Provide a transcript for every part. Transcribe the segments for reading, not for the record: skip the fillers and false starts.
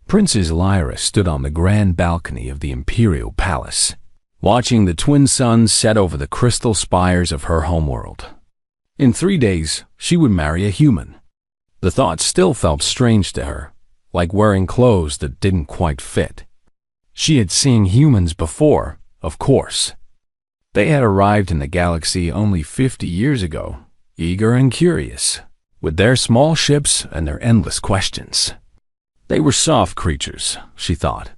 Princess Lyra stood on the grand balcony of the imperial palace, watching the twin suns set over the crystal spires of her homeworld. In 3 days, she would marry a human. The thought still felt strange to her, like wearing clothes that didn't quite fit. She had seen humans before, of course. They had arrived in the galaxy only 50 years ago, eager and curious, with their small ships and their endless questions. They were soft creatures, she thought.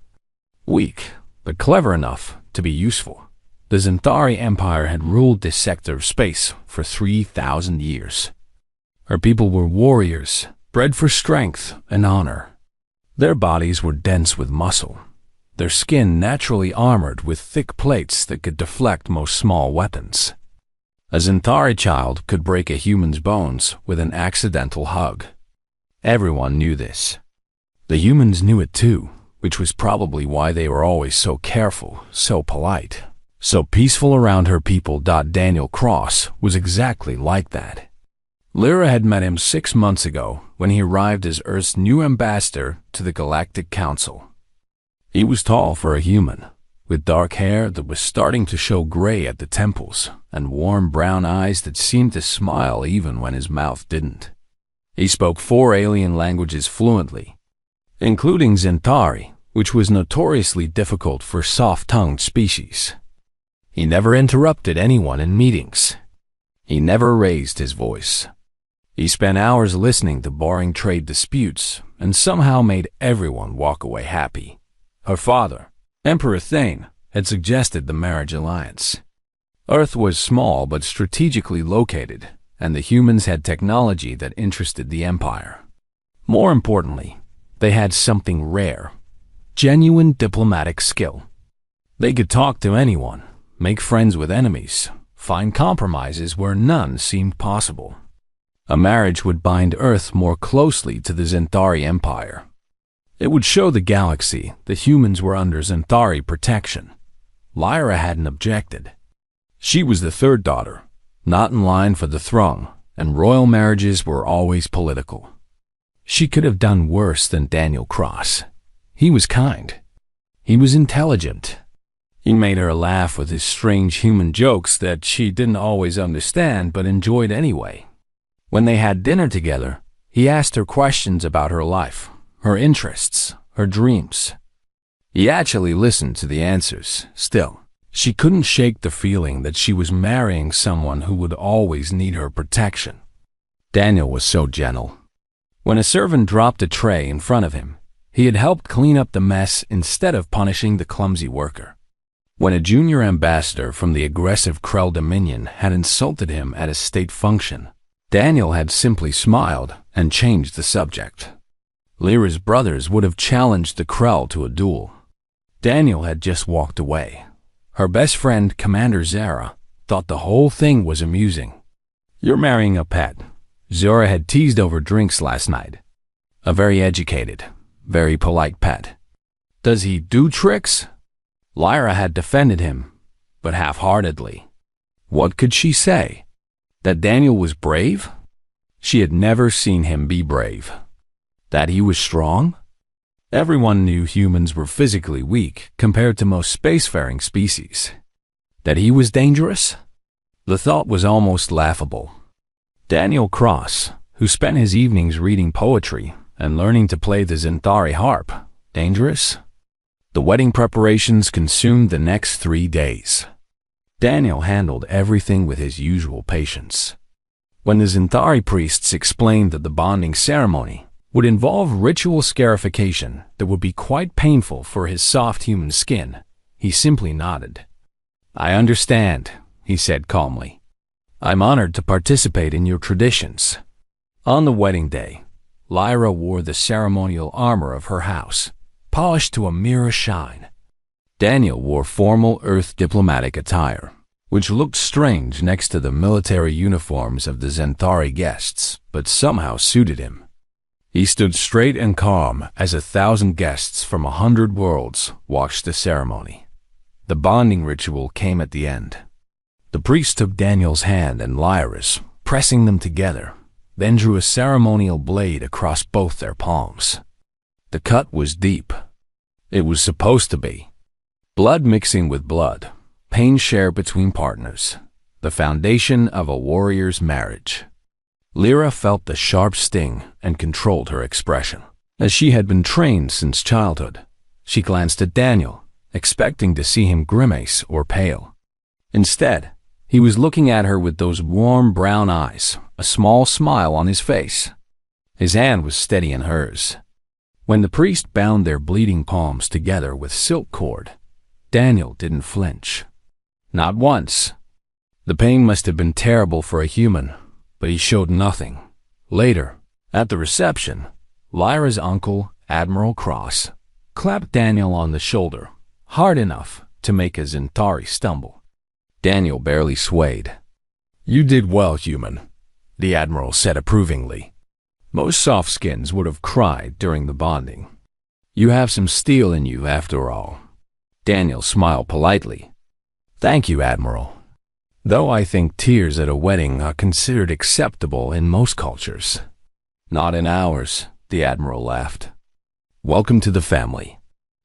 Weak, but clever enough to be useful. The Zentari Empire had ruled this sector of space for 3,000 years. Her people were warriors, bred for strength and honor. Their bodies were dense with muscle, their skin naturally armored with thick plates that could deflect most small weapons. A Zentari child could break a human's bones with an accidental hug. Everyone knew this. The humans knew it too, which was probably why they were always so careful, so polite, so peaceful around her people. Daniel Cross was exactly like that. Lyra had met him 6 months ago when he arrived as Earth's new ambassador to the Galactic Council. He was tall for a human, with dark hair that was starting to show gray at the temples and warm brown eyes that seemed to smile even when his mouth didn't. He spoke 4 alien languages fluently, including Zentari, which was notoriously difficult for soft-tongued species. He never interrupted anyone in meetings. He never raised his voice. He spent hours listening to boring trade disputes and somehow made everyone walk away happy. Her father, Emperor Thane, had suggested the marriage alliance. Earth was small but strategically located, and the humans had technology that interested the Empire. More importantly, they had something rare, genuine diplomatic skill. They could talk to anyone, make friends with enemies, find compromises where none seemed possible. A marriage would bind Earth more closely to the Zentari Empire. It would show the galaxy that humans were under Zentari protection. Lyra hadn't objected. She was the 3rd daughter, not in line for the throne, and royal marriages were always political. She could have done worse than Daniel Cross. He was kind. He was intelligent. He made her laugh with his strange human jokes that she didn't always understand but enjoyed anyway. When they had dinner together, he asked her questions about her life, her interests, her dreams. He actually listened to the answers. Still, she couldn't shake the feeling that she was marrying someone who would always need her protection. Daniel was so gentle. When a servant dropped a tray in front of him, he had helped clean up the mess instead of punishing the clumsy worker. When a junior ambassador from the aggressive Krell Dominion had insulted him at a state function, Daniel had simply smiled and changed the subject. Lyra's brothers would have challenged the Krell to a duel. Daniel had just walked away. Her best friend, Commander Zara, thought the whole thing was amusing. "You're marrying a pet," Zara had teased over drinks last night. "A very educated, very polite pet. Does he do tricks?" Lyra had defended him, but half-heartedly. What could she say? That Daniel was brave? She had never seen him be brave. That he was strong? Everyone knew humans were physically weak compared to most spacefaring species. That he was dangerous? The thought was almost laughable. Daniel Cross, who spent his evenings reading poetry and learning to play the Zentari harp, dangerous? The wedding preparations consumed the next 3 days. Daniel handled everything with his usual patience. When the Zentari priests explained that the bonding ceremony would involve ritual scarification that would be quite painful for his soft human skin, he simply nodded. "I understand," he said calmly. "I'm honored to participate in your traditions." On the wedding day, Lyra wore the ceremonial armor of her house, polished to a mirror shine. Daniel wore formal Earth diplomatic attire, which looked strange next to the military uniforms of the Zentari guests, but somehow suited him. He stood straight and calm as 1,000 guests from 100 worlds watched the ceremony. The bonding ritual came at the end. The priest took Daniel's hand and Lyra's, pressing them together, then drew a ceremonial blade across both their palms. The cut was deep. It was supposed to be. Blood mixing with blood, pain shared between partners, the foundation of a warrior's marriage. Lyra felt the sharp sting and controlled her expression. As she had been trained since childhood, she glanced at Daniel, expecting to see him grimace or pale. Instead, he was looking at her with those warm brown eyes, a small smile on his face. His hand was steady in hers. When the priest bound their bleeding palms together with silk cord, Daniel didn't flinch. Not once. The pain must have been terrible for a human, but he showed nothing. Later, at the reception, Lyra's uncle, Admiral Cross, clapped Daniel on the shoulder, hard enough to make a Zentari stumble. Daniel barely swayed. "You did well, human," the Admiral said approvingly. Most soft skins would have cried during the bonding. "You have some steel in you after all." Daniel smiled politely. "Thank you, Admiral. Though I think tears at a wedding are considered acceptable in most cultures." "Not in ours," the Admiral laughed. "Welcome to the family."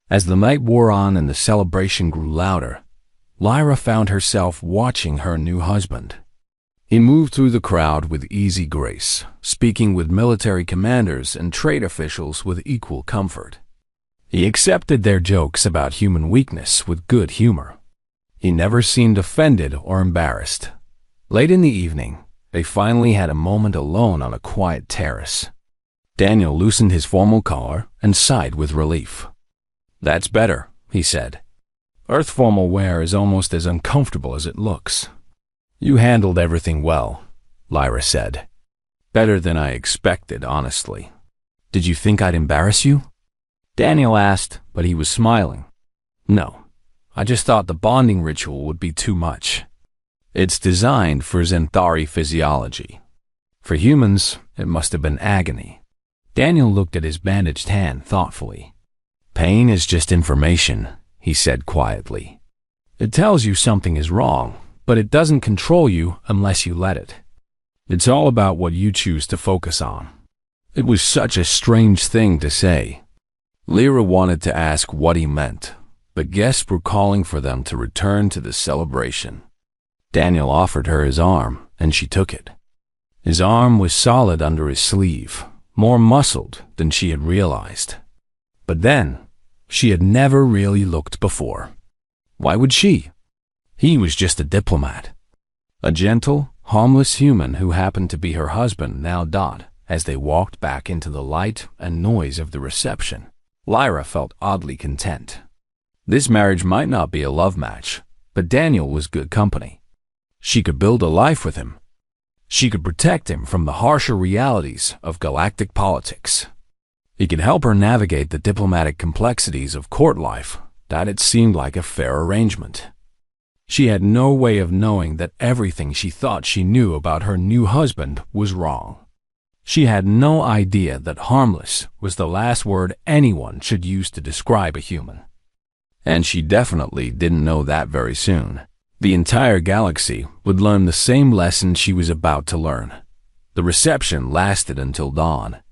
As the night wore on and the celebration grew louder, Lyra found herself watching her new husband. He moved through the crowd with easy grace, speaking with military commanders and trade officials with equal comfort. He accepted their jokes about human weakness with good humor. He never seemed offended or embarrassed. Late in the evening, they finally had a moment alone on a quiet terrace. Daniel loosened his formal collar and sighed with relief. "That's better," he said. "Earth formal wear is almost as uncomfortable as it looks." "You handled everything well," Lyra said. "Better than I expected, honestly." "Did you think I'd embarrass you?" Daniel asked, but he was smiling. "No, I just thought the bonding ritual would be too much. It's designed for Zentari physiology. For humans, it must have been agony." Daniel looked at his bandaged hand thoughtfully. "Pain is just information," he said quietly. "It tells you something is wrong, but it doesn't control you unless you let it. It's all about what you choose to focus on." It was such a strange thing to say. Lyra wanted to ask what he meant, but guests were calling for them to return to the celebration. Daniel offered her his arm, and she took it. His arm was solid under his sleeve, more muscled than she had realized. But then, she had never really looked before. Why would she? He was just a diplomat. A gentle, harmless human who happened to be her husband now. As they walked back into the light and noise of the reception, Lyra felt oddly content. This marriage might not be a love match, but Daniel was good company. She could build a life with him. She could protect him from the harsher realities of galactic politics. He could help her navigate the diplomatic complexities of court life. That it seemed like a fair arrangement. She had no way of knowing that everything she thought she knew about her new husband was wrong. She had no idea that harmless was the last word anyone should use to describe a human. And she definitely didn't know that very soon. The entire galaxy would learn the same lesson she was about to learn. The reception lasted until dawn.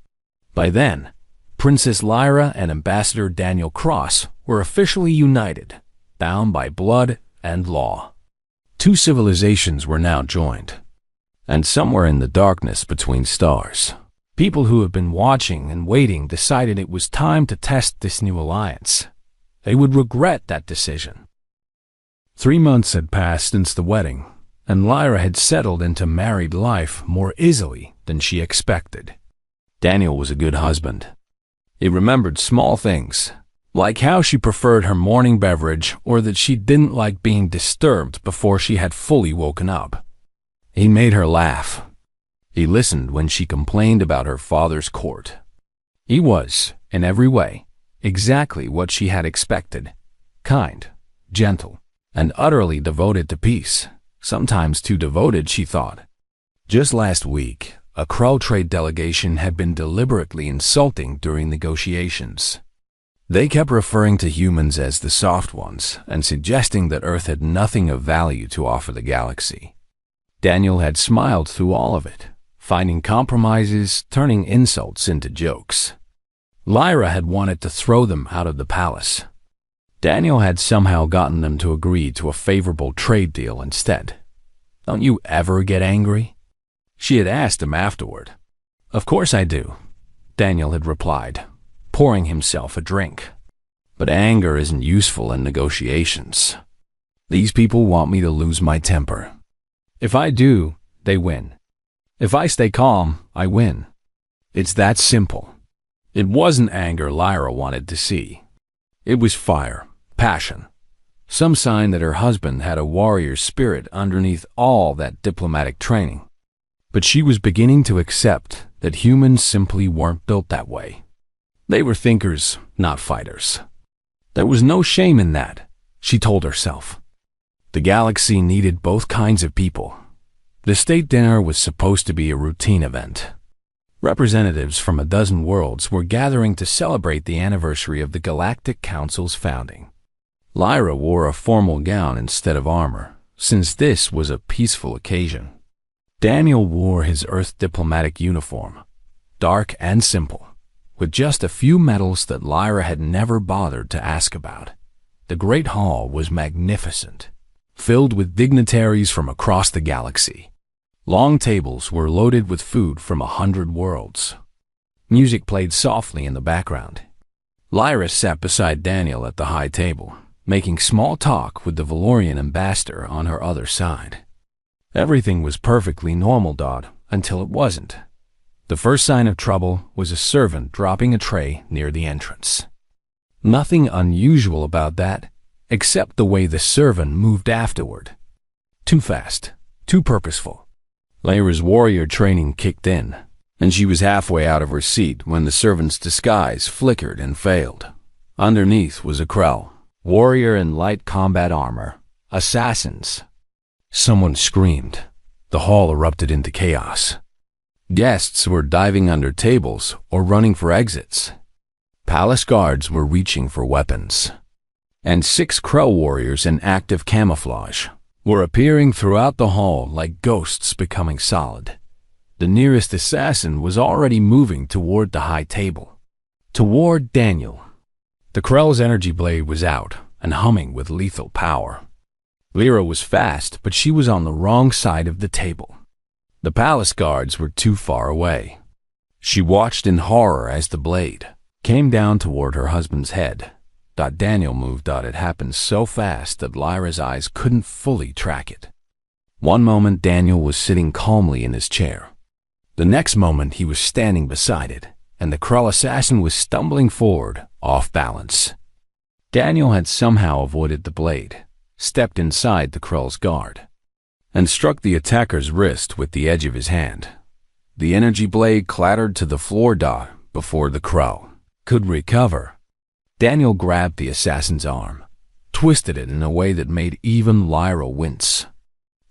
By then, Princess Lyra and Ambassador Daniel Cross were officially united, bound by blood and law. Two civilizations were now joined. And somewhere in the darkness between stars, people who had been watching and waiting decided it was time to test this new alliance. They would regret that decision. 3 months had passed since the wedding, and Lyra had settled into married life more easily than she expected. Daniel was a good husband. He remembered small things, like how she preferred her morning beverage or that she didn't like being disturbed before she had fully woken up. He made her laugh. He listened when she complained about her father's court. He was, in every way, exactly what she had expected. Kind, gentle, and utterly devoted to peace. Sometimes too devoted, she thought. Just last week, a Krull trade delegation had been deliberately insulting during negotiations. They kept referring to humans as the soft ones and suggesting that Earth had nothing of value to offer the galaxy. Daniel had smiled through all of it, finding compromises, turning insults into jokes. Lyra had wanted to throw them out of the palace. Daniel had somehow gotten them to agree to a favorable trade deal instead. "Don't you ever get angry?" she had asked him afterward. "Of course I do," Daniel had replied, pouring himself a drink. "But anger isn't useful in negotiations. These people want me to lose my temper. If I do, they win. If I stay calm, I win. It's that simple." It wasn't anger Lyra wanted to see. It was fire, passion, some sign that her husband had a warrior spirit underneath all that diplomatic training. But she was beginning to accept that humans simply weren't built that way. They were thinkers, not fighters. There was no shame in that, she told herself. The galaxy needed both kinds of people. The state dinner was supposed to be a routine event. Representatives from a dozen worlds were gathering to celebrate the anniversary of the Galactic Council's founding. Lyra wore a formal gown instead of armor, since this was a peaceful occasion. Daniel wore his Earth diplomatic uniform, dark and simple, with just a few medals that Lyra had never bothered to ask about. The Great Hall was magnificent, filled with dignitaries from across the galaxy. Long tables were loaded with food from 100 worlds. Music played softly in the background. Lyra sat beside Daniel at the high table, making small talk with the Valorian ambassador on her other side. Everything was perfectly normal, until it wasn't. The first sign of trouble was a servant dropping a tray near the entrance. Nothing unusual about that, except the way the servant moved afterward. Too fast, too purposeful. Lyra's warrior training kicked in, and she was halfway out of her seat when the servant's disguise flickered and failed. Underneath was a Krell, warrior in light combat armor. Assassins. Someone screamed. The hall erupted into chaos. Guests were diving under tables or running for exits. Palace guards were reaching for weapons. And 6 Krell warriors in active camouflage were appearing throughout the hall like ghosts becoming solid. The nearest assassin was already moving toward the high table. Toward Daniel. The Krell's energy blade was out and humming with lethal power. Lyra was fast, but she was on the wrong side of the table. The palace guards were too far away. She watched in horror as the blade came down toward her husband's head. Daniel moved. It happened so fast that Lyra's eyes couldn't fully track it. One moment Daniel was sitting calmly in his chair. The next moment he was standing beside it, and the Krell assassin was stumbling forward, off balance. Daniel had somehow avoided the blade, stepped inside the Krell's guard, and struck the attacker's wrist with the edge of his hand. The energy blade clattered to the floor before the Krell could recover. Daniel grabbed the assassin's arm, twisted it in a way that made even Lyra wince,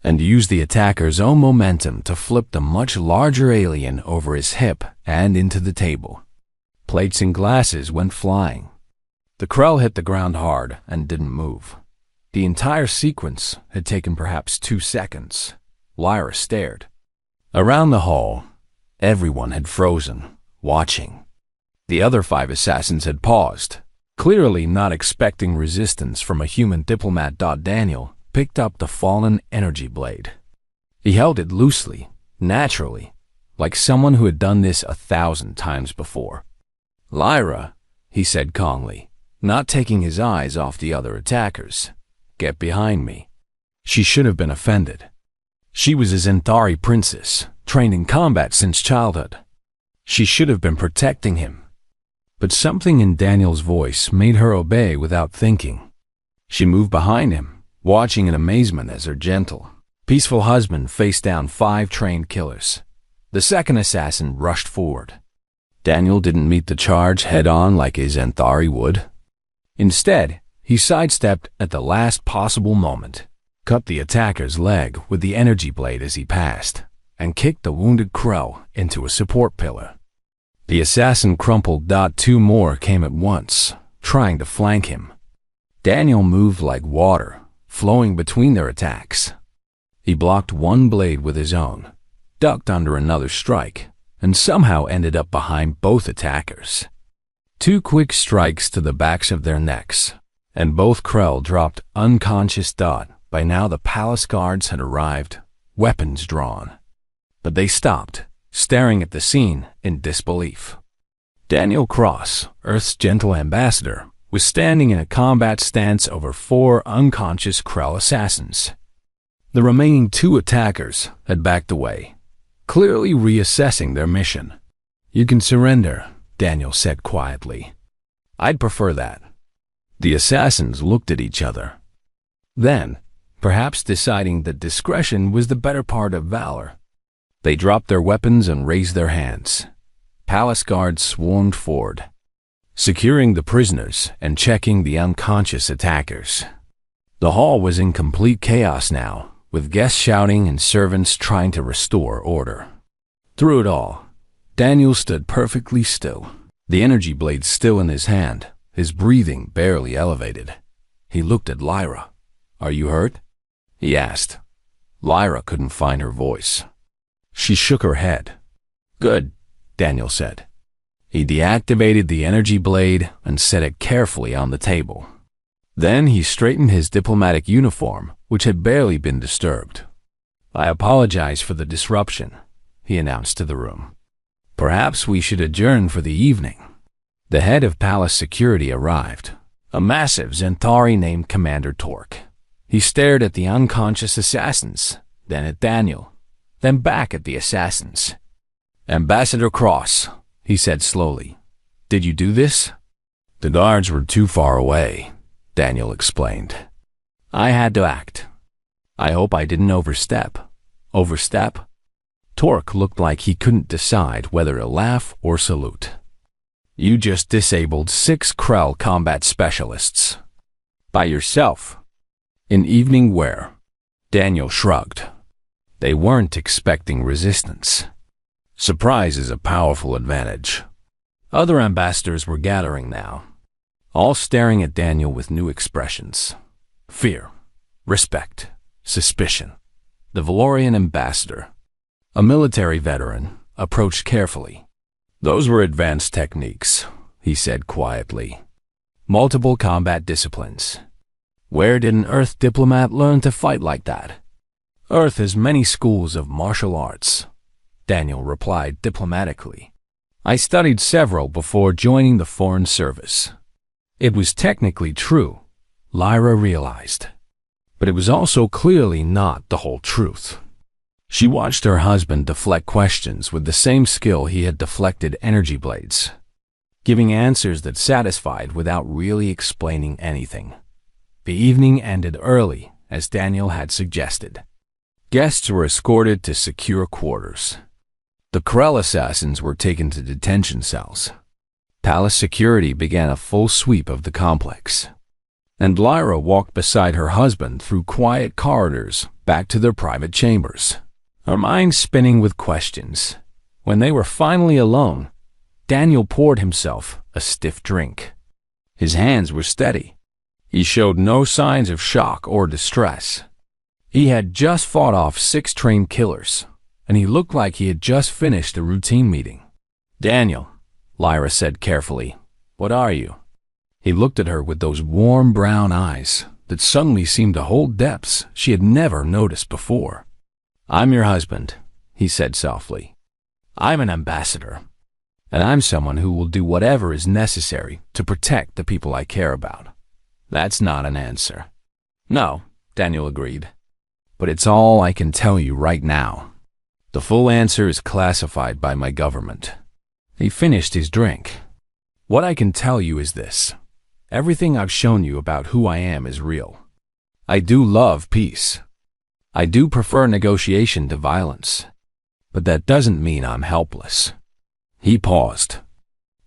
and used the attacker's own momentum to flip the much larger alien over his hip and into the table. Plates and glasses went flying. The Krell hit the ground hard and didn't move. The entire sequence had taken perhaps 2 seconds. Lyra stared. Around the hall, everyone had frozen, watching. The other 5 assassins had paused, clearly not expecting resistance from a human diplomat. Daniel picked up the fallen energy blade. He held it loosely, naturally, like someone who had done this 1,000 times before. "Lyra," he said calmly, not taking his eyes off the other attackers, "get behind me." She should have been offended. She was a Zentari princess, trained in combat since childhood. She should have been protecting him. But something in Daniel's voice made her obey without thinking. She moved behind him, watching in amazement as her gentle, peaceful husband faced down 5 trained killers. The second assassin rushed forward. Daniel didn't meet the charge head-on like a Zentari would. Instead, he sidestepped at the last possible moment, cut the attacker's leg with the energy blade as he passed, and kicked the wounded Krell into a support pillar. The assassin crumpled. 2 more came at once, trying to flank him. Daniel moved like water, flowing between their attacks. He blocked one blade with his own, ducked under another strike, and somehow ended up behind both attackers. 2 quick strikes to the backs of their necks, and both Krell dropped unconscious. By now the palace guards had arrived, weapons drawn. But they stopped, staring at the scene in disbelief. Daniel Cross, Earth's gentle ambassador, was standing in a combat stance over 4 unconscious Krell assassins. The remaining 2 attackers had backed away, clearly reassessing their mission. "You can surrender," Daniel said quietly. "I'd prefer that." The assassins looked at each other. Then, perhaps deciding that discretion was the better part of valor, they dropped their weapons and raised their hands. Palace guards swarmed forward, securing the prisoners and checking the unconscious attackers. The hall was in complete chaos now, with guests shouting and servants trying to restore order. Through it all, Daniel stood perfectly still, the energy blade still in his hand, his breathing barely elevated. He looked at Lyra. "Are you hurt?" he asked. Lyra couldn't find her voice. She shook her head. "Good," Daniel said. He deactivated the energy blade and set it carefully on the table. Then he straightened his diplomatic uniform, which had barely been disturbed. "I apologize for the disruption," he announced to the room. "Perhaps we should adjourn for the evening." The head of palace security arrived, a massive Zentari named Commander Torque. He stared at the unconscious assassins, then at Daniel, then back at the assassins. "Ambassador Cross," he said slowly, "did you do this?" "The guards were too far away," Daniel explained. "I had to act. I hope I didn't overstep." "Overstep?" Torque looked like he couldn't decide whether to laugh or salute. "You just disabled 6 Krell combat specialists. By yourself. In evening wear." Daniel shrugged. They weren't expecting resistance. Surprise is a powerful advantage. Other ambassadors were gathering now, all staring at Daniel with new expressions. Fear, respect, suspicion. The Valorian ambassador, a military veteran, approached carefully. "Those were advanced techniques," he said quietly. "Multiple combat disciplines. Where did an Earth diplomat learn to fight like that?" "Earth has many schools of martial arts," Daniel replied diplomatically. "I studied several before joining the Foreign Service." It was technically true, Lyra realized. But it was also clearly not the whole truth. She watched her husband deflect questions with the same skill he had deflected energy blades, giving answers that satisfied without really explaining anything. The evening ended early, as Daniel had suggested. Guests were escorted to secure quarters. The Krell assassins were taken to detention cells. Palace security began a full sweep of the complex, and Lyra walked beside her husband through quiet corridors back to their private chambers, her mind spinning with questions. When they were finally alone, Daniel poured himself a stiff drink. His hands were steady. He showed no signs of shock or distress. He had just fought off 6 trained killers, and he looked like he had just finished a routine meeting. "Daniel," Lyra said carefully, "what are you?" He looked at her with those warm brown eyes that suddenly seemed to hold depths she had never noticed before. "I'm your husband," he said softly. "I'm an ambassador, and I'm someone who will do whatever is necessary to protect the people I care about." "That's not an answer." "No," Daniel agreed. "But it's all I can tell you right now. The full answer is classified by my government." He finished his drink. "What I can tell you is this. Everything I've shown you about who I am is real. I do love peace. I do prefer negotiation to violence. But that doesn't mean I'm helpless." He paused.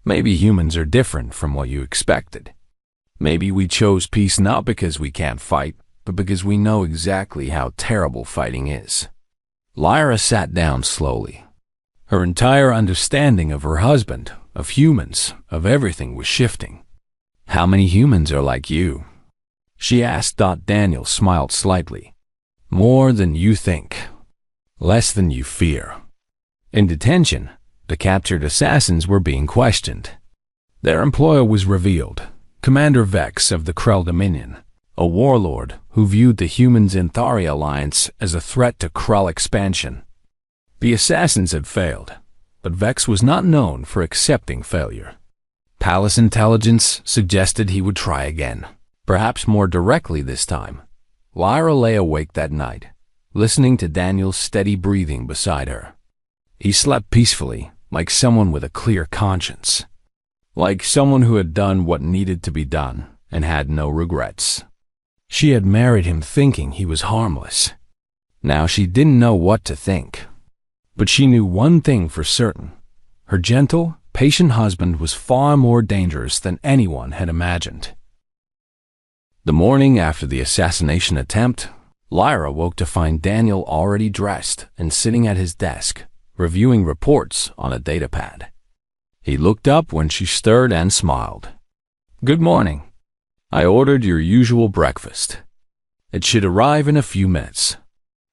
"Maybe humans are different from what you expected. Maybe we chose peace not because we can't fight, but because we know exactly how terrible fighting is." Lyra sat down slowly. Her entire understanding of her husband, of humans, of everything was shifting. "How many humans are like you?" she asked. Daniel smiled slightly. "More than you think. Less than you fear." In detention, the captured assassins were being questioned. Their employer was revealed, Commander Vex of the Krell Dominion, a warlord who viewed the humans in Thari Alliance as a threat to Krell expansion. The assassins had failed, but Vex was not known for accepting failure. Palace intelligence suggested he would try again, perhaps more directly this time. Lyra lay awake that night, listening to Daniel's steady breathing beside her. He slept peacefully, like someone with a clear conscience. Like someone who had done what needed to be done and had no regrets. She had married him thinking he was harmless. Now she didn't know what to think. But she knew one thing for certain. Her gentle, patient husband was far more dangerous than anyone had imagined. The morning after the assassination attempt, Lyra woke to find Daniel already dressed and sitting at his desk, reviewing reports on a datapad. He looked up when she stirred and smiled. "Good morning. I ordered your usual breakfast. It should arrive in a few minutes."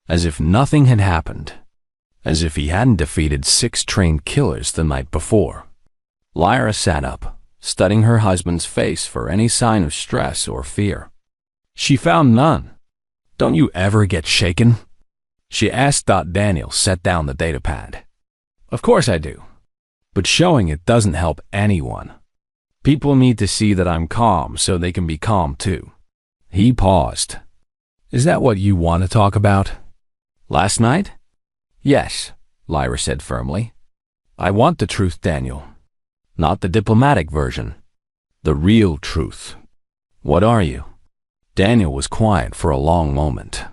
As if nothing had happened. As if he hadn't defeated 6 trained killers the night before. Lyra sat up, studying her husband's face for any sign of stress or fear. She found none. "Don't you ever get shaken?" she asked. Daniel set down the datapad. "Of course I do. But showing it doesn't help anyone. People need to see that I'm calm so they can be calm too." He paused. "Is that what you want to talk about?" "Last night?" "Yes," Lyra said firmly. "I want the truth, Daniel. Not the diplomatic version. The real truth. What are you?" Daniel was quiet for a long moment.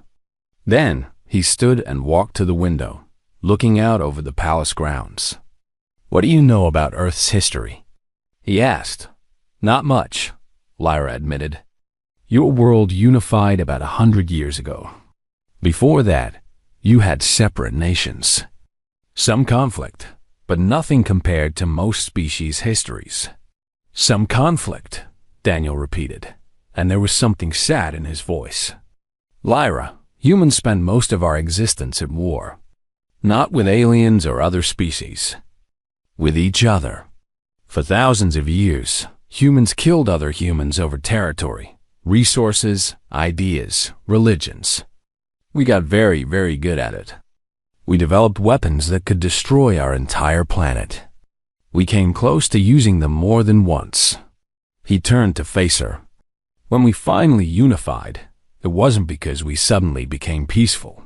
Then he stood and walked to the window, looking out over the palace grounds. "What do you know about Earth's history?" he asked. "Not much," Lyra admitted. "Your world unified about 100 years ago. Before that, you had separate nations. Some conflict, but nothing compared to most species' histories." "Some conflict," Daniel repeated, and there was something sad in his voice. "Lyra, humans spend most of our existence at war. Not with aliens or other species. With each other. For thousands of years, humans killed other humans over territory, resources, ideas, religions. We got very, very good at it. We developed weapons that could destroy our entire planet. We came close to using them more than once." He turned to face her. "When we finally unified, it wasn't because we suddenly became peaceful.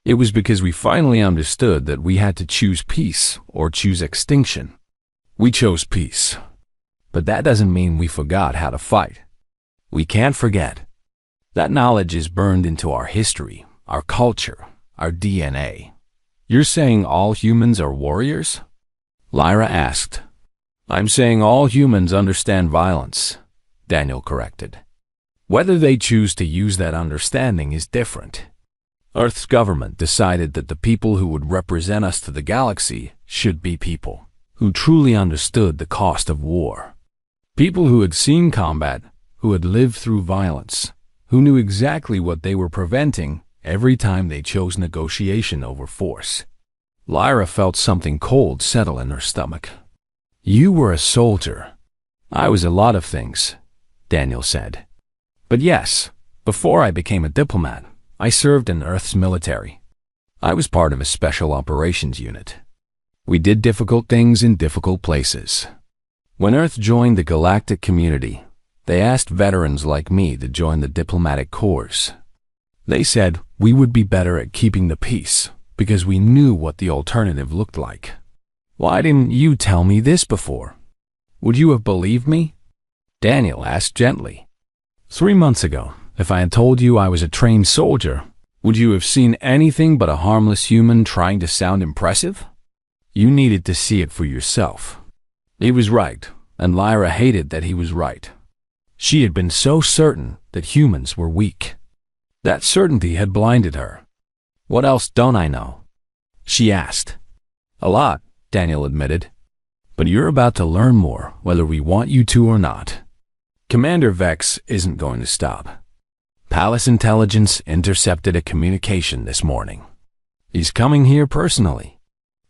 It was because we finally understood that we had to choose peace or choose extinction. We chose peace. But that doesn't mean we forgot how to fight. We can't forget. That knowledge is burned into our history, our culture, our DNA." "You're saying all humans are warriors?" Lyra asked. "I'm saying all humans understand violence," Daniel corrected. "Whether they choose to use that understanding is different. Earth's government decided that the people who would represent us to the galaxy should be people who truly understood the cost of war. People who had seen combat, who had lived through violence, who knew exactly what they were preventing every time they chose negotiation over force." Lyra felt something cold settle in her stomach. "You were a soldier." "I was a lot of things," Daniel said. "But yes, before I became a diplomat, I served in Earth's military. I was part of a special operations unit. We did difficult things in difficult places. When Earth joined the galactic community, they asked veterans like me to join the diplomatic corps. They said we would be better at keeping the peace because we knew what the alternative looked like. Why didn't you tell me this before? Would you have believed me?" Daniel asked gently. 3 months ago, if I had told you I was a trained soldier, would you have seen anything but a harmless human trying to sound impressive? You needed to see it for yourself." He was right, and Lyra hated that he was right. She had been so certain that humans were weak. That certainty had blinded her. "What else don't I know?" she asked. "A lot," Daniel admitted. "But you're about to learn more, whether we want you to or not. Commander Vex isn't going to stop. Palace intelligence intercepted a communication this morning. He's coming here personally.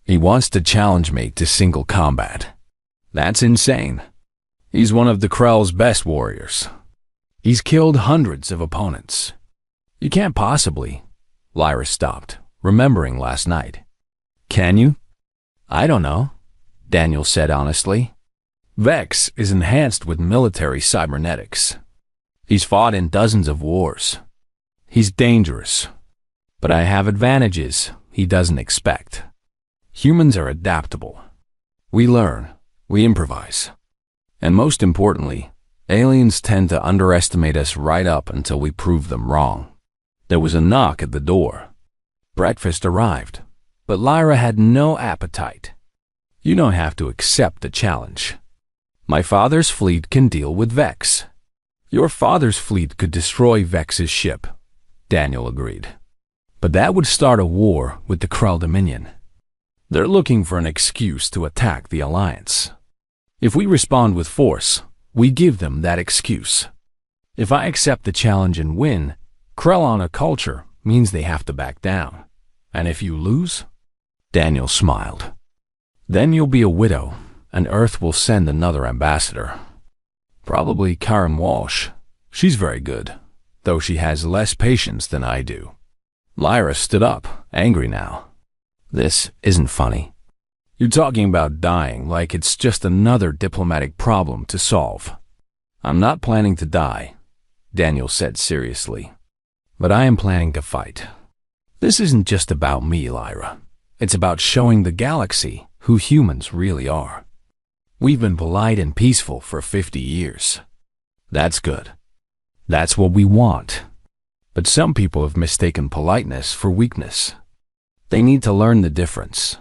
He wants to challenge me to single combat. That's insane. He's one of the Krell's best warriors. He's killed hundreds of opponents. You can't possibly. Lyra stopped, remembering last night. Can you? I don't know, Daniel said honestly. Vex is enhanced with military cybernetics. He's fought in dozens of wars. He's dangerous. But I have advantages he doesn't expect. Humans are adaptable. We learn, we improvise. And most importantly, aliens tend to underestimate us right up until we prove them wrong. There was a knock at the door. Breakfast arrived, but Lyra had no appetite. You don't have to accept the challenge. My father's fleet can deal with Vex. Your father's fleet could destroy Vex's ship, Daniel agreed. But that would start a war with the Krell Dominion. They're looking for an excuse to attack the Alliance. If we respond with force, we give them that excuse. If I accept the challenge and win, Krell honor culture means they have to back down. And if you lose? Daniel smiled. Then you'll be a widow, and Earth will send another ambassador. Probably Karen Walsh. She's very good, though she has less patience than I do. Lyra stood up, angry now. This isn't funny. You're talking about dying like it's just another diplomatic problem to solve. I'm not planning to die, Daniel said seriously. But I am planning to fight. This isn't just about me, Lyra. It's about showing the galaxy who humans really are. We've been polite and peaceful for 50 years. That's good. That's what we want. But some people have mistaken politeness for weakness. They need to learn the difference.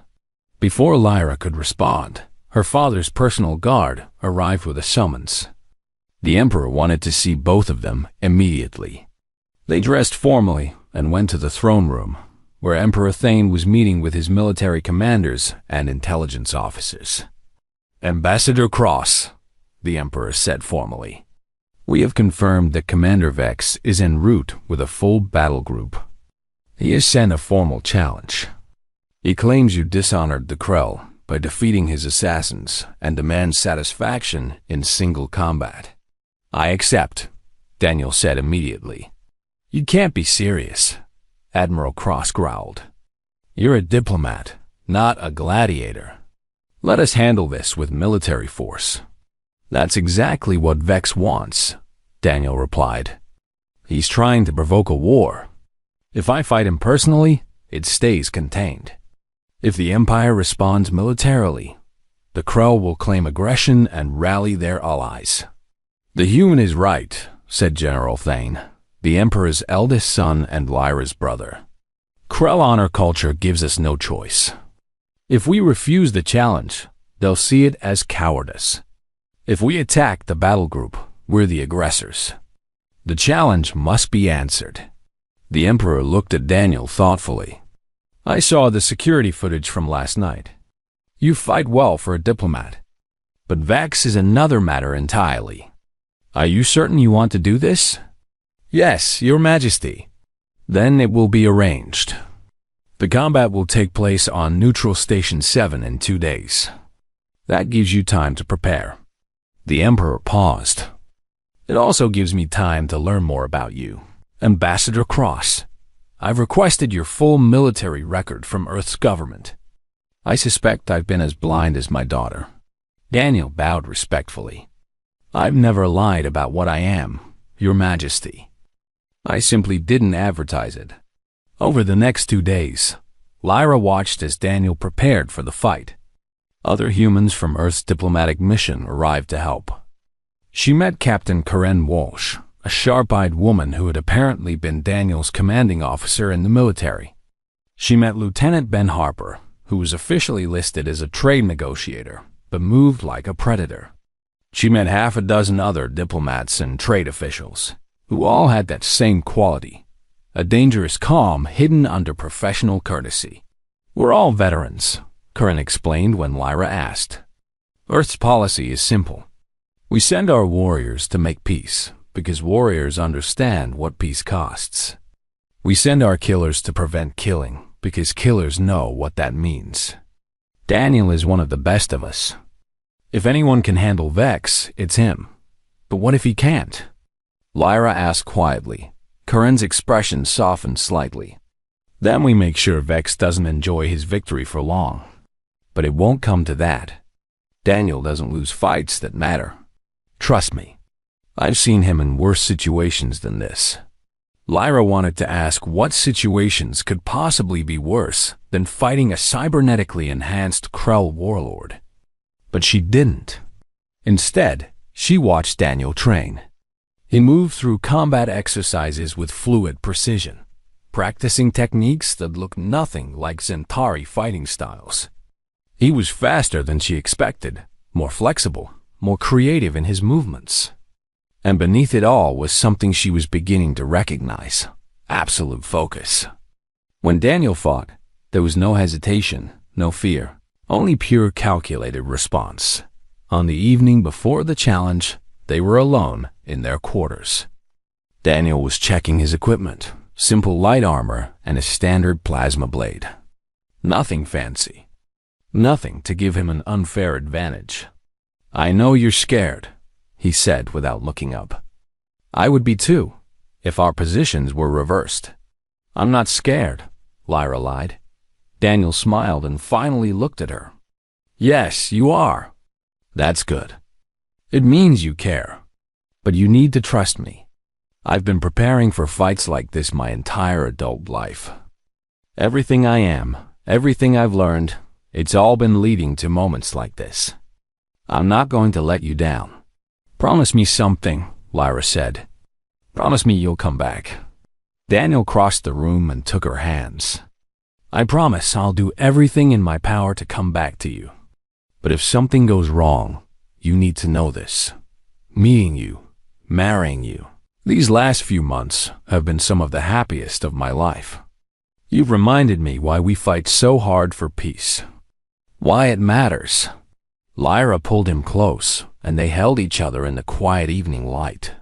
Before Lyra could respond, her father's personal guard arrived with a summons. The Emperor wanted to see both of them immediately. They dressed formally and went to the throne room, where Emperor Thane was meeting with his military commanders and intelligence officers. Ambassador Cross, the Emperor said formally. We have confirmed that Commander Vex is en route with a full battle group. He has sent a formal challenge. He claims you dishonored the Krell by defeating his assassins and demands satisfaction in single combat. I accept, Daniel said immediately. You can't be serious, Admiral Cross growled. You're a diplomat, not a gladiator. Let us handle this with military force. That's exactly what Vex wants, Daniel replied. He's trying to provoke a war. If I fight him personally, it stays contained. If the Empire responds militarily, the Krell will claim aggression and rally their allies. The human is right, said General Thane, the Emperor's eldest son and Lyra's brother. Krell honor culture gives us no choice. If we refuse the challenge, they'll see it as cowardice. If we attack the battle group, we're the aggressors. The challenge must be answered. The Emperor looked at Daniel thoughtfully. I saw the security footage from last night. You fight well for a diplomat. But Vex is another matter entirely. Are you certain you want to do this? Yes, Your Majesty. Then it will be arranged. The combat will take place on Neutral Station 7 in 2 days. That gives you time to prepare. The Emperor paused. It also gives me time to learn more about you, Ambassador Cross. I've requested your full military record from Earth's government. I suspect I've been as blind as my daughter. Daniel bowed respectfully. I've never lied about what I am, Your Majesty. I simply didn't advertise it. Over the next 2 days, Lyra watched as Daniel prepared for the fight. Other humans from Earth's diplomatic mission arrived to help. She met Captain Karen Walsh, a sharp-eyed woman who had apparently been Daniel's commanding officer in the military. She met Lieutenant Ben Harper, who was officially listed as a trade negotiator, but moved like a predator. She met half a dozen other diplomats and trade officials, who all had that same quality, a dangerous calm hidden under professional courtesy. We're all veterans, Karen explained when Lyra asked. Earth's policy is simple. We send our warriors to make peace, because warriors understand what peace costs. We send our killers to prevent killing, because killers know what that means. Daniel is one of the best of us. If anyone can handle Vex, it's him. But what if he can't? Lyra asked quietly. Karen's expression softened slightly. Then we make sure Vex doesn't enjoy his victory for long. But it won't come to that. Daniel doesn't lose fights that matter. Trust me. I've seen him in worse situations than this. Lyra wanted to ask what situations could possibly be worse than fighting a cybernetically enhanced Krell warlord. But she didn't. Instead, she watched Daniel train. He moved through combat exercises with fluid precision, practicing techniques that looked nothing like Centauri fighting styles. He was faster than she expected, more flexible, more creative in his movements. And beneath it all was something she was beginning to recognize: absolute focus. When Daniel fought, there was no hesitation, no fear, only pure calculated response. On the evening before the challenge, they were alone in their quarters. Daniel was checking his equipment, simple light armor and a standard plasma blade. Nothing fancy. Nothing to give him an unfair advantage. "I know you're scared," he said without looking up. "I would be too, if our positions were reversed." "I'm not scared," Lyra lied. Daniel smiled and finally looked at her. "Yes, you are." "That's good. It means you care. But you need to trust me. I've been preparing for fights like this my entire adult life. Everything I am, everything I've learned, it's all been leading to moments like this. I'm not going to let you down." "Promise me something," Lyra said. "Promise me you'll come back." Daniel crossed the room and took her hands. "I promise I'll do everything in my power to come back to you. But if something goes wrong, you need to know this. Meeting you, marrying you, these last few months have been some of the happiest of my life. You've reminded me why we fight so hard for peace. Why it matters." Lyra pulled him close, and they held each other in the quiet evening light.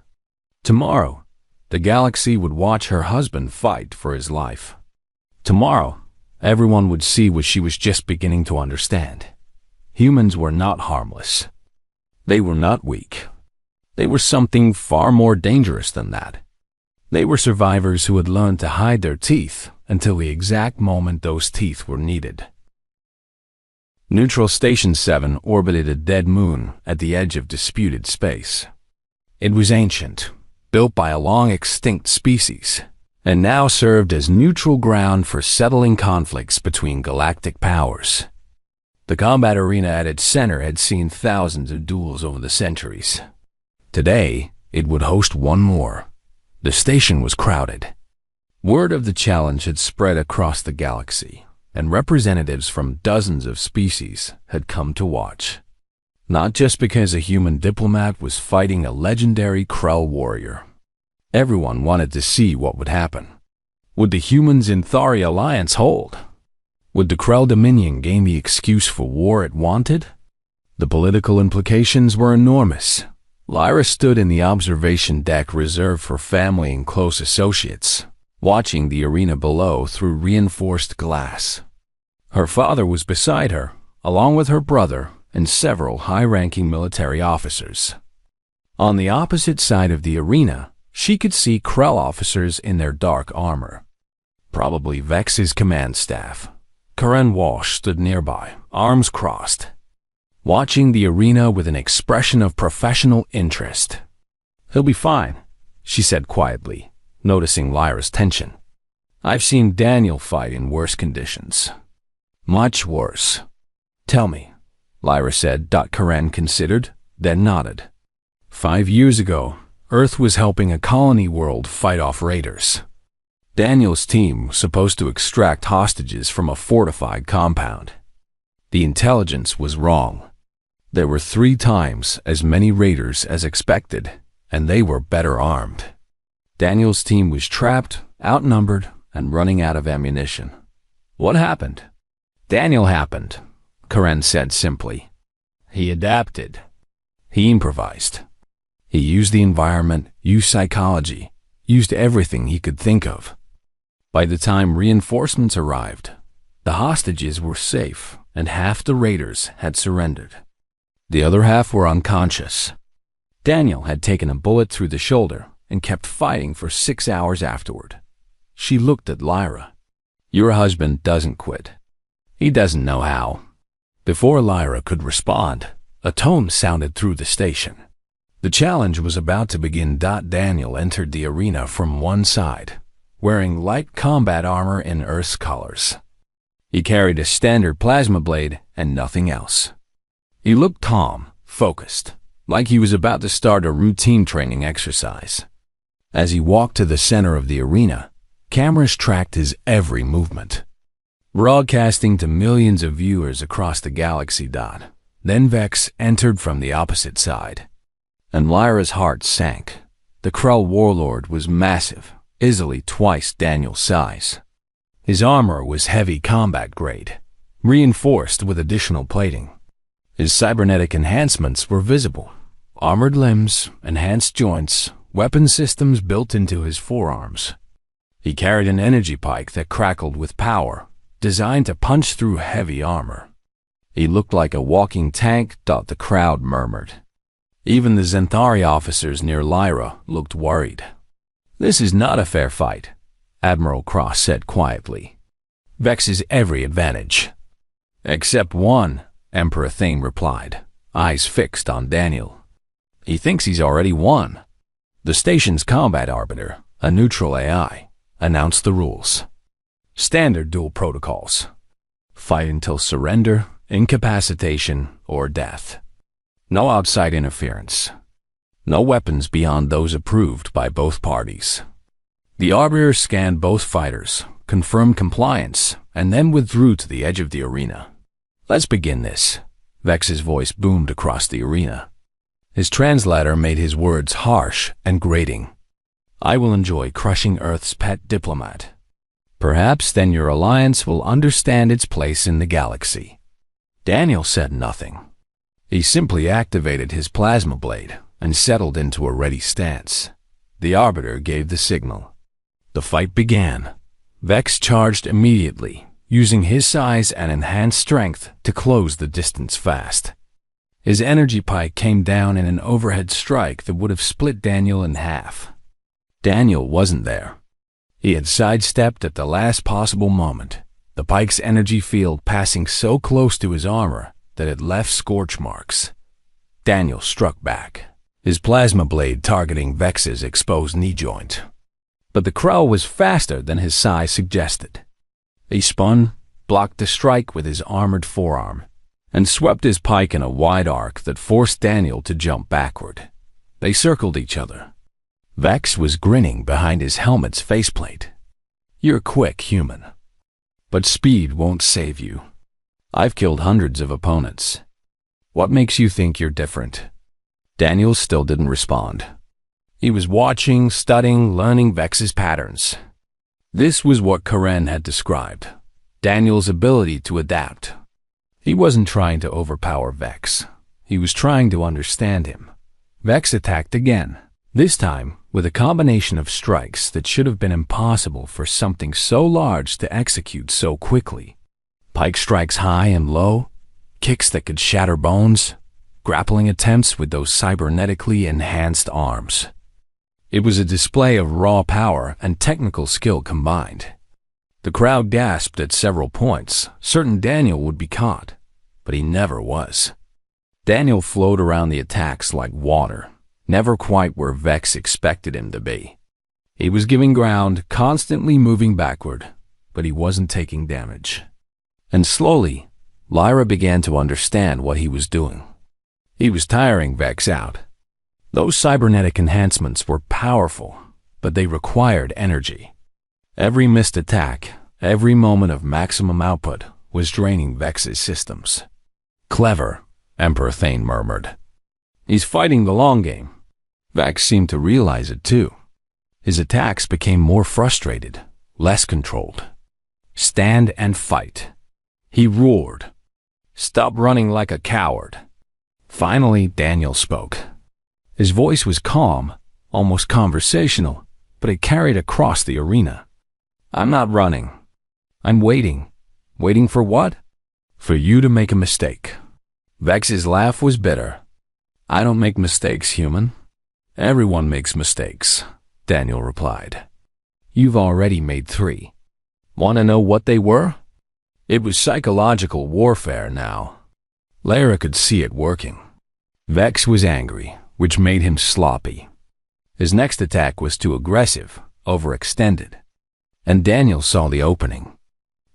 Tomorrow, the galaxy would watch her husband fight for his life. Tomorrow, everyone would see what she was just beginning to understand. Humans were not harmless. They were not weak. They were something far more dangerous than that. They were survivors who had learned to hide their teeth until the exact moment those teeth were needed. Neutral Station 7 orbited a dead moon at the edge of disputed space. It was ancient, built by a long-extinct species, and now served as neutral ground for settling conflicts between galactic powers. The combat arena at its center had seen thousands of duels over the centuries. Today, it would host one more. The station was crowded. Word of the challenge had spread across the galaxy, and representatives from dozens of species had come to watch. Not just because a human diplomat was fighting a legendary Krell warrior. Everyone wanted to see what would happen. Would the humans in Thari alliance hold? Would the Krell Dominion gain the excuse for war it wanted? The political implications were enormous. Lyra stood in the observation deck reserved for family and close associates, watching the arena below through reinforced glass. Her father was beside her, along with her brother and several high-ranking military officers. On the opposite side of the arena, she could see Krell officers in their dark armor. Probably Vex's command staff. Karen Walsh stood nearby, arms crossed, watching the arena with an expression of professional interest. "He'll be fine," she said quietly, noticing Lyra's tension. "I've seen Daniel fight in worse conditions. Much worse." "Tell me," Lyra said. Karen considered, then nodded. 5 years ago, Earth was helping a colony world fight off raiders. Daniel's team was supposed to extract hostages from a fortified compound. The intelligence was wrong. There were 3 times as many raiders as expected, and they were better armed. Daniel's team was trapped, outnumbered, and running out of ammunition. What happened? Daniel happened, Karen said simply. He adapted. He improvised. He used the environment, used psychology, used everything he could think of. By the time reinforcements arrived, the hostages were safe and half the raiders had surrendered. The other half were unconscious. Daniel had taken a bullet through the shoulder and kept fighting for 6 hours afterward. She looked at Lyra. "Your husband doesn't quit. He doesn't know how." Before Lyra could respond, a tone sounded through the station. The challenge was about to begin. Daniel entered the arena from one side, wearing light combat armor in Earth's colors. He carried a standard plasma blade and nothing else. He looked calm, focused, like he was about to start a routine training exercise. As he walked to the center of the arena, cameras tracked his every movement, broadcasting to millions of viewers across the galaxy. Then Vex entered from the opposite side, and Lyra's heart sank. The Krull warlord was massive, easily twice Daniel's size. His armor was heavy combat grade, reinforced with additional plating. His cybernetic enhancements were visible: armored limbs, enhanced joints, weapon systems built into his forearms. He carried an energy pike that crackled with power, designed to punch through heavy armor. He looked like a walking tank. The crowd murmured. Even the Xanthari officers near Lyra looked worried. "This is not a fair fight," Admiral Cross said quietly. "Vex has every advantage." "Except one," Emperor Thane replied, eyes fixed on Daniel. "He thinks he's already won." The station's combat arbiter, a neutral AI, announced the rules. Standard duel protocols. Fight until surrender, incapacitation, or death. No outside interference. No weapons beyond those approved by both parties. The arbiter scanned both fighters, confirmed compliance, and then withdrew to the edge of the arena. "Let's begin this," Vex's voice boomed across the arena. His translator made his words harsh and grating. "I will enjoy crushing Earth's pet diplomat. Perhaps then your alliance will understand its place in the galaxy." Daniel said nothing. He simply activated his plasma blade and settled into a ready stance. The arbiter gave the signal. The fight began. Vex charged immediately, using his size and enhanced strength to close the distance fast. His energy pike came down in an overhead strike that would have split Daniel in half. Daniel wasn't there. He had sidestepped at the last possible moment, the pike's energy field passing so close to his armor that it left scorch marks. Daniel struck back, his plasma blade targeting Vex's exposed knee joint. But the Krull was faster than his size suggested. He spun, blocked the strike with his armored forearm, and swept his pike in a wide arc that forced Daniel to jump backward. They circled each other. Vex was grinning behind his helmet's faceplate. "You're quick, human. But speed won't save you. I've killed hundreds of opponents. What makes you think you're different?" Daniel still didn't respond. He was watching, studying, learning Vex's patterns. This was what Karen had described: Daniel's ability to adapt. He wasn't trying to overpower Vex. He was trying to understand him. Vex attacked again, this time with a combination of strikes that should have been impossible for something so large to execute so quickly. Pike strikes high and low, kicks that could shatter bones, grappling attempts with those cybernetically enhanced arms. It was a display of raw power and technical skill combined. The crowd gasped at several points, certain Daniel would be caught, but he never was. Daniel flowed around the attacks like water, never quite where Vex expected him to be. He was giving ground, constantly moving backward, but he wasn't taking damage. And slowly, Lyra began to understand what he was doing. He was tiring Vex out. Those cybernetic enhancements were powerful, but they required energy. Every missed attack, every moment of maximum output was draining Vex's systems. "Clever," Emperor Thane murmured. "He's fighting the long game." Vex seemed to realize it too. His attacks became more frustrated, less controlled. "Stand and fight," he roared. "Stop running like a coward." Finally, Daniel spoke. His voice was calm, almost conversational, but it carried across the arena. "I'm not running. I'm waiting. Waiting for what? For you to make a mistake." Vex's laugh was bitter. I don't make mistakes, human. Everyone makes mistakes, Daniel replied. You've already made 3. Want to know what they were? It was psychological warfare now. Lyra could see it working. Vex was angry, which made him sloppy. His next attack was too aggressive, overextended. And Daniel saw the opening.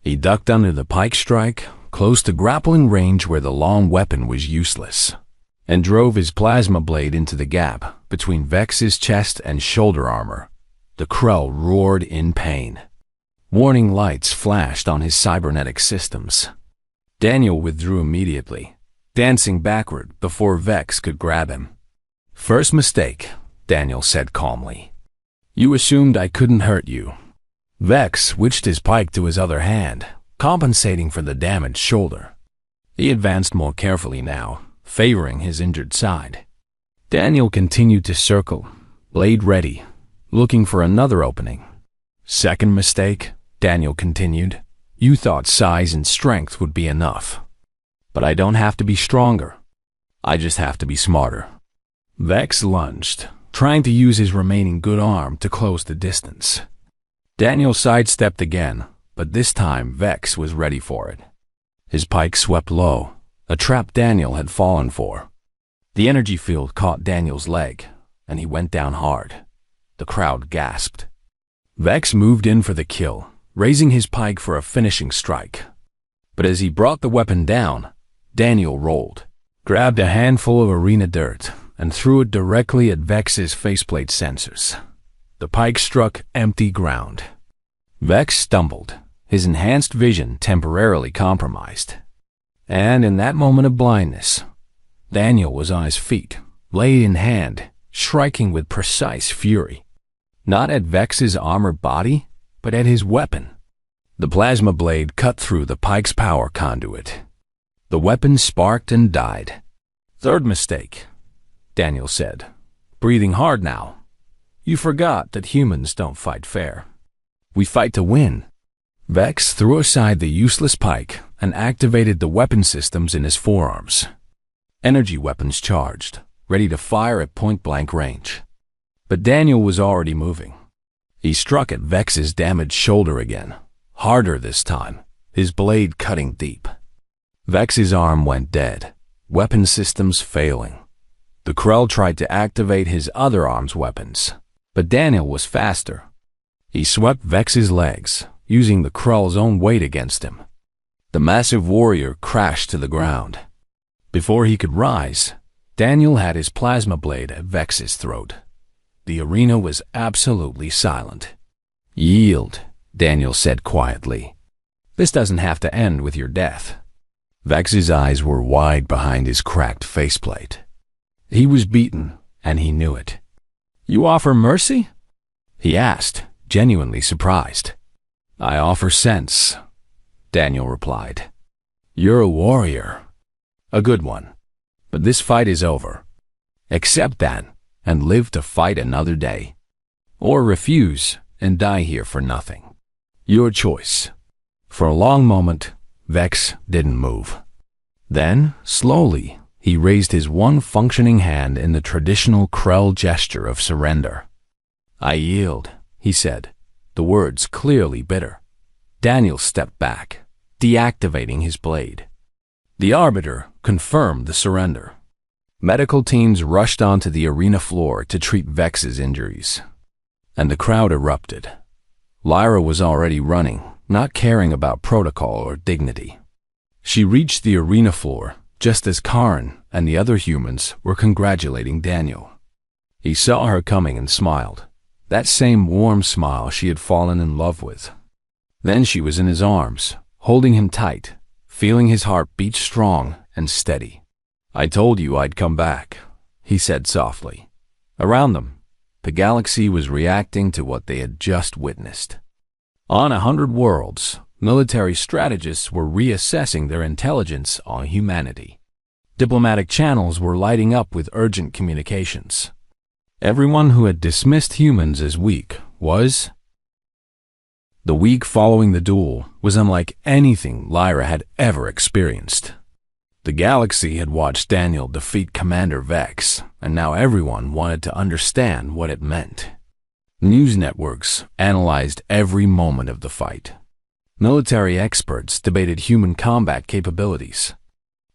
He ducked under the pike strike, close to grappling range where the long weapon was useless, and drove his plasma blade into the gap between Vex's chest and shoulder armor. The Krell roared in pain. Warning lights flashed on his cybernetic systems. Daniel withdrew immediately, dancing backward before Vex could grab him. First mistake, Daniel said calmly. You assumed I couldn't hurt you. Vex switched his pike to his other hand, compensating for the damaged shoulder. He advanced more carefully now, favoring his injured side. Daniel continued to circle, blade ready, looking for another opening. Second mistake, Daniel continued. You thought size and strength would be enough. But I don't have to be stronger. I just have to be smarter. Vex lunged, trying to use his remaining good arm to close the distance. Daniel sidestepped again, but this time Vex was ready for it. His pike swept low, a trap Daniel had fallen for. The energy field caught Daniel's leg, and he went down hard. The crowd gasped. Vex moved in for the kill, raising his pike for a finishing strike. But as he brought the weapon down, Daniel rolled, grabbed a handful of arena dirt, and threw it directly at Vex's faceplate sensors. The pike struck empty ground. Vex stumbled, his enhanced vision temporarily compromised. And in that moment of blindness, Daniel was on his feet, blade in hand, striking with precise fury. Not at Vex's armored body, but at his weapon. The plasma blade cut through the pike's power conduit. The weapon sparked and died. Third mistake, Daniel said, breathing hard now. You forgot that humans don't fight fair. We fight to win. Vex threw aside the useless pike and activated the weapon systems in his forearms. Energy weapons charged, ready to fire at point-blank range. But Daniel was already moving. He struck at Vex's damaged shoulder again, harder this time, his blade cutting deep. Vex's arm went dead, weapon systems failing. The Krell tried to activate his other arm's weapons, but Daniel was faster. He swept Vex's legs, using the Krell's own weight against him. The massive warrior crashed to the ground. Before he could rise, Daniel had his plasma blade at Vex's throat. The arena was absolutely silent. Yield, Daniel said quietly. This doesn't have to end with your death. Vex's eyes were wide behind his cracked faceplate. He was beaten, and he knew it. You offer mercy? He asked, genuinely surprised. I offer sense, Daniel replied. You're a warrior. A good one. But this fight is over. Accept that, and live to fight another day. Or refuse and die here for nothing. Your choice. For a long moment, Vex didn't move. Then, slowly, he raised his one functioning hand in the traditional Krell gesture of surrender. I yield, he said, the words clearly bitter. Daniel stepped back, deactivating his blade. The Arbiter confirmed the surrender. Medical teams rushed onto the arena floor to treat Vex's injuries. And the crowd erupted. Lyra was already running, not caring about protocol or dignity. She reached the arena floor just as Karen and the other humans were congratulating Daniel. He saw her coming and smiled, that same warm smile she had fallen in love with. Then she was in his arms, holding him tight, feeling his heart beat strong and steady. I told you I'd come back, he said softly. Around them, the galaxy was reacting to what they had just witnessed. On 100 worlds, military strategists were reassessing their intelligence on humanity. Diplomatic channels were lighting up with urgent communications. Everyone who had dismissed humans as weak was... The week following the duel was unlike anything Lyra had ever experienced. The galaxy had watched Daniel defeat Commander Vex, and now everyone wanted to understand what it meant. News networks analyzed every moment of the fight. Military experts debated human combat capabilities.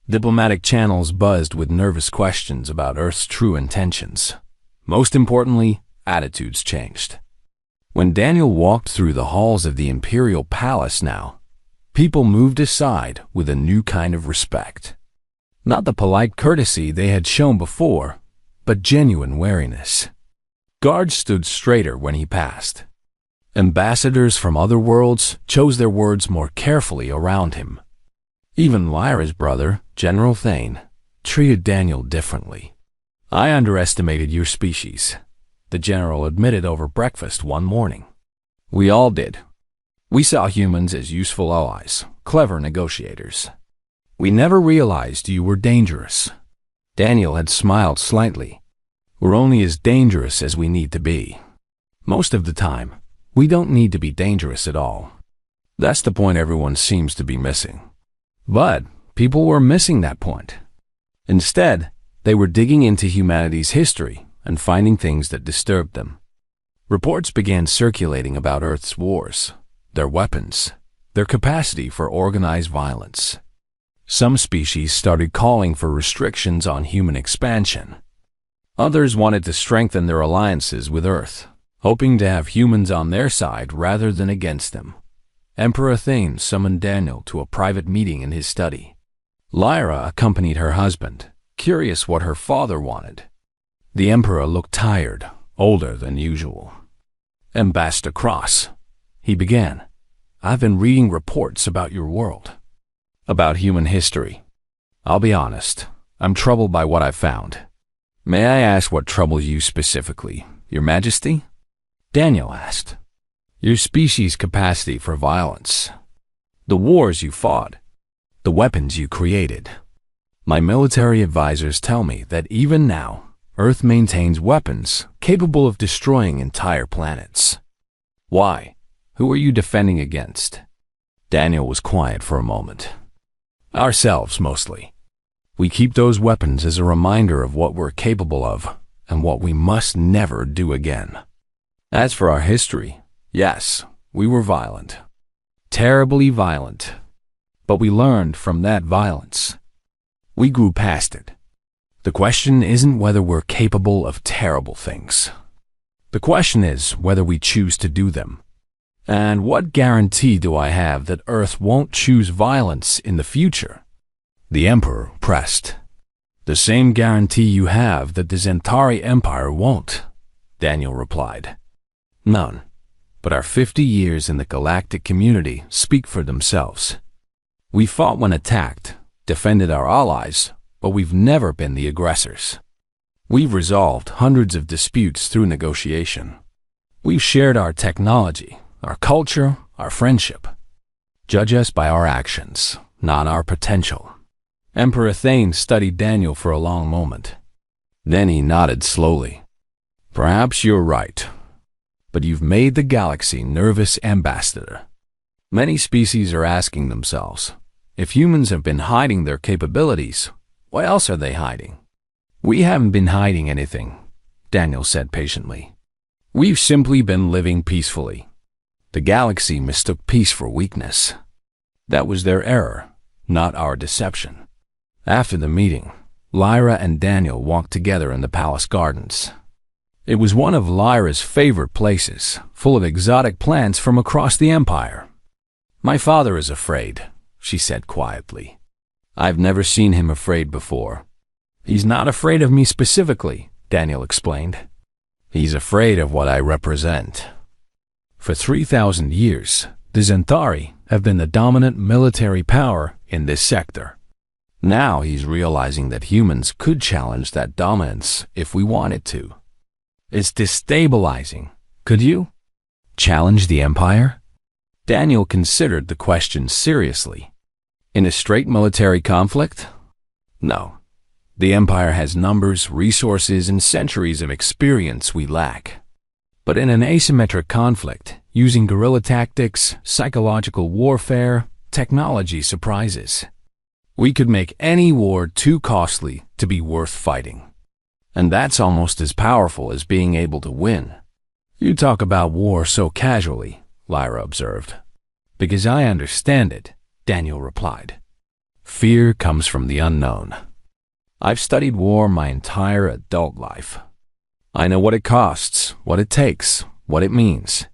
Diplomatic channels buzzed with nervous questions about Earth's true intentions. Most importantly, attitudes changed. When Daniel walked through the halls of the Imperial Palace now, people moved aside with a new kind of respect. Not the polite courtesy they had shown before, but genuine wariness. Guards stood straighter when he passed. Ambassadors from other worlds chose their words more carefully around him. Even Lyra's brother, General Thane, treated Daniel differently. "I underestimated your species," the general admitted over breakfast one morning. "We all did. We saw humans as useful allies, clever negotiators. We never realized you were dangerous." Daniel had smiled slightly. "We're only as dangerous as we need to be. Most of the time, we don't need to be dangerous at all. That's the point everyone seems to be missing." But people were missing that point. Instead, they were digging into humanity's history and finding things that disturbed them. Reports began circulating about Earth's wars, their weapons, their capacity for organized violence. Some species started calling for restrictions on human expansion. Others wanted to strengthen their alliances with Earth, hoping to have humans on their side rather than against them. Emperor Thane summoned Daniel to a private meeting in his study. Lyra accompanied her husband, curious what her father wanted. The Emperor looked tired, older than usual. "Ambassador Cross," he began, "I've been reading reports about your world, about human history. I'll be honest, I'm troubled by what I've found." "May I ask what troubles you specifically, Your Majesty?" Daniel asked. "Your species' capacity for violence. The wars you fought. The weapons you created. My military advisors tell me that even now, Earth maintains weapons capable of destroying entire planets. Why? Who are you defending against?" Daniel was quiet for a moment. "Ourselves, mostly. We keep those weapons as a reminder of what we're capable of and what we must never do again. As for our history, yes, we were violent. Terribly violent. But we learned from that violence. We grew past it. The question isn't whether we're capable of terrible things. The question is whether we choose to do them. And what guarantee do I have that Earth won't choose violence in the future?" The Emperor pressed. "The same guarantee you have that the Zentari Empire won't," Daniel replied. "None. But our 50 years in the galactic community speak for themselves. We fought when attacked, defended our allies, but we've never been the aggressors. We've resolved hundreds of disputes through negotiation. We've shared our technology, our culture, our friendship. Judge us by our actions, not our potential." Emperor Thane studied Daniel for a long moment. Then he nodded slowly. "Perhaps you're right. But you've made the galaxy nervous, Ambassador. Many species are asking themselves, if humans have been hiding their capabilities, what else are they hiding?" "We haven't been hiding anything," Daniel said patiently. "We've simply been living peacefully. The galaxy mistook peace for weakness. That was their error, not our deception." After the meeting, Lyra and Daniel walked together in the palace gardens. It was one of Lyra's favorite places, full of exotic plants from across the Empire. "My father is afraid," she said quietly. "I've never seen him afraid before." "He's not afraid of me specifically," Daniel explained. "He's afraid of what I represent." For 3,000 years, the Zentari have been the dominant military power in this sector. Now he's realizing that humans could challenge that dominance if we wanted to. It's destabilizing. Could you challenge the Empire? Daniel considered the question seriously. In a straight military conflict? No. The Empire has numbers, resources, and centuries of experience we lack. But in an asymmetric conflict, using guerrilla tactics, psychological warfare, technology surprises. We could make any war too costly to be worth fighting. And that's almost as powerful as being able to win. You talk about war so casually, Lyra observed. Because I understand it, Daniel replied. Fear comes from the unknown. I've studied war my entire adult life. I know what it costs, what it takes, what it means.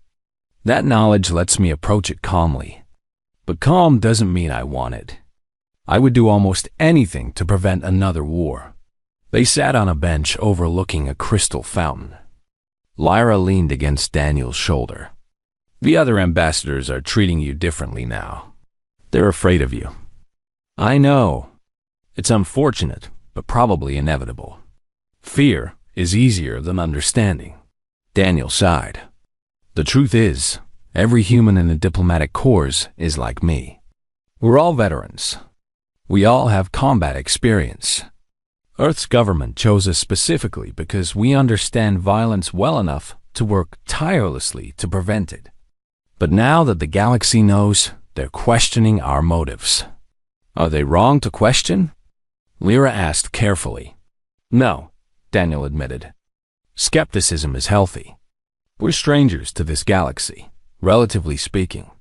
That knowledge lets me approach it calmly. But calm doesn't mean I want it. I would do almost anything to prevent another war. They sat on a bench overlooking a crystal fountain. Lyra leaned against Daniel's shoulder. The other ambassadors are treating you differently now. They're afraid of you. I know. It's unfortunate, but probably inevitable. Fear is easier than understanding. Daniel sighed. The truth is, every human in the diplomatic corps is like me. We're all veterans. We all have combat experience. Earth's government chose us specifically because we understand violence well enough to work tirelessly to prevent it. But now that the galaxy knows, they're questioning our motives. Are they wrong to question? Lyra asked carefully. No, Daniel admitted. Skepticism is healthy. We're strangers to this galaxy, relatively speaking.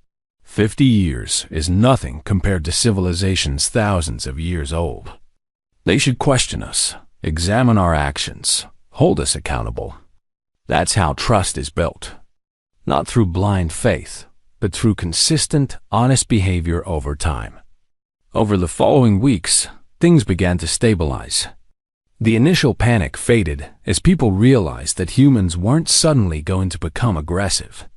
50 years is nothing compared to civilizations thousands of years old. They should question us, examine our actions, hold us accountable. That's how trust is built. Not through blind faith, but through consistent, honest behavior over time. Over the following weeks, things began to stabilize. The initial panic faded as people realized that humans weren't suddenly going to become aggressive.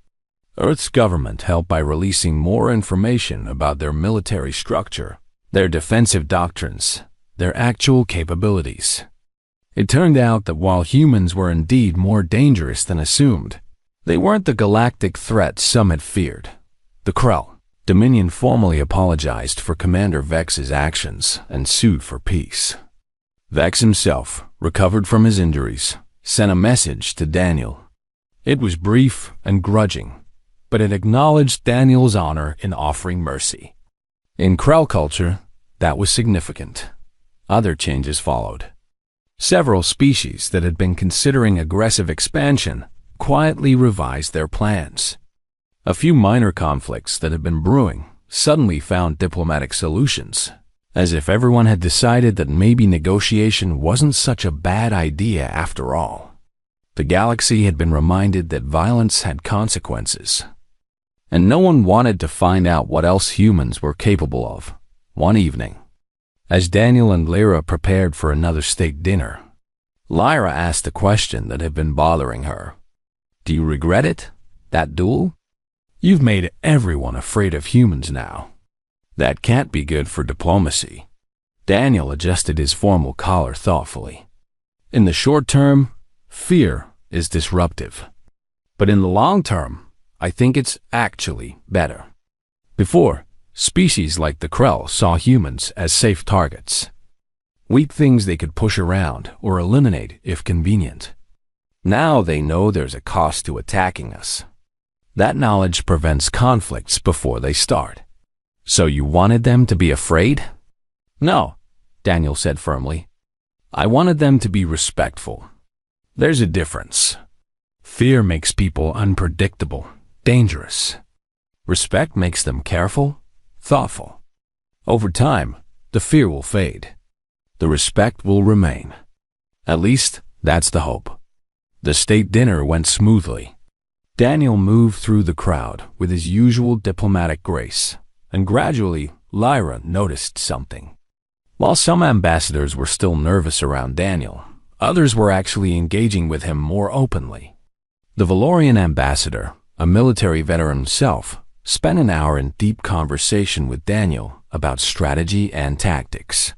Earth's government helped by releasing more information about their military structure, their defensive doctrines, their actual capabilities. It turned out that while humans were indeed more dangerous than assumed, they weren't the galactic threat some had feared. The Krell, Dominion formally apologized for Commander Vex's actions and sued for peace. Vex himself, recovered from his injuries, sent a message to Daniel. It was brief and grudging, but it acknowledged Daniel's honor in offering mercy. In Krell culture, that was significant. Other changes followed. Several species that had been considering aggressive expansion quietly revised their plans. A few minor conflicts that had been brewing suddenly found diplomatic solutions, as if everyone had decided that maybe negotiation wasn't such a bad idea after all. The galaxy had been reminded that violence had consequences, and no one wanted to find out what else humans were capable of. One evening, as Daniel and Lyra prepared for another state dinner, Lyra asked a question that had been bothering her. Do you regret it? That duel? You've made everyone afraid of humans now. That can't be good for diplomacy. Daniel adjusted his formal collar thoughtfully. In the short term, fear is disruptive. But in the long term, I think it's actually better. Before, species like the Krell saw humans as safe targets. Weak things they could push around or eliminate if convenient. Now they know there's a cost to attacking us. That knowledge prevents conflicts before they start. So you wanted them to be afraid? No, Daniel said firmly. I wanted them to be respectful. There's a difference. Fear makes people unpredictable, dangerous. Respect makes them careful, thoughtful. Over time, the fear will fade. The respect will remain. At least, that's the hope. The state dinner went smoothly. Daniel moved through the crowd with his usual diplomatic grace, and gradually, Lyra noticed something. While some ambassadors were still nervous around Daniel, others were actually engaging with him more openly. The Valorian ambassador, a military veteran himself, spent an hour in deep conversation with Daniel about strategy and tactics.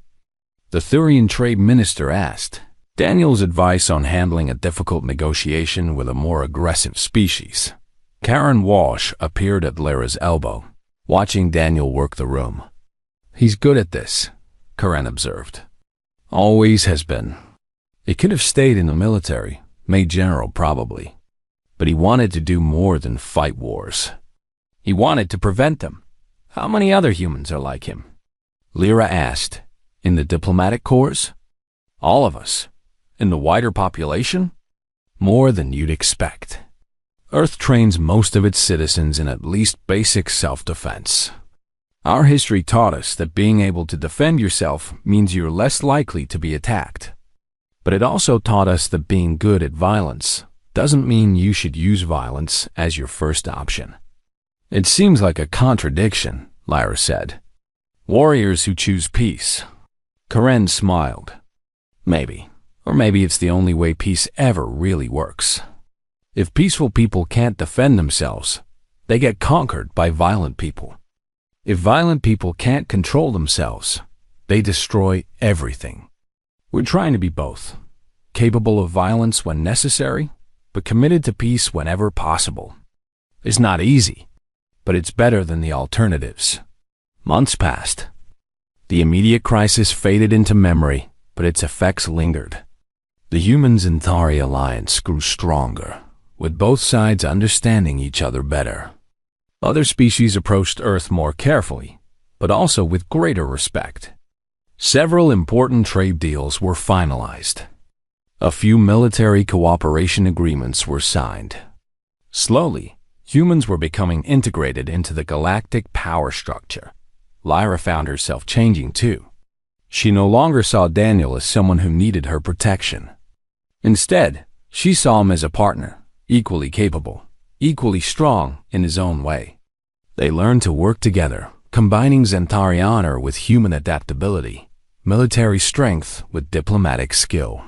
The Thurian trade minister asked Daniel's advice on handling a difficult negotiation with a more aggressive species. Karen Walsh appeared at Lyra's elbow, watching Daniel work the room. He's good at this, Karen observed. Always has been. He could have stayed in the military, made general probably. But he wanted to do more than fight wars. He wanted to prevent them. How many other humans are like him? Lyra asked. In the diplomatic corps? All of us. In the wider population? More than you'd expect. Earth trains most of its citizens in at least basic self-defense. Our history taught us that being able to defend yourself means you're less likely to be attacked. But it also taught us that being good at violence doesn't mean you should use violence as your first option. It seems like a contradiction, Lyra said. Warriors who choose peace. Karen smiled. Maybe. Or maybe it's the only way peace ever really works. If peaceful people can't defend themselves, they get conquered by violent people. If violent people can't control themselves, they destroy everything. We're trying to be both, capable of violence when necessary, but committed to peace whenever possible. It's not easy, but it's better than the alternatives. Months passed. The immediate crisis faded into memory, but its effects lingered. The Human-Centauri alliance grew stronger, with both sides understanding each other better. Other species approached Earth more carefully, but also with greater respect. Several important trade deals were finalized. A few military cooperation agreements were signed. Slowly, humans were becoming integrated into the galactic power structure. Lyra found herself changing too. She no longer saw Daniel as someone who needed her protection. Instead, she saw him as a partner, equally capable, equally strong in his own way. They learned to work together, combining Centauri honor with human adaptability, military strength with diplomatic skill.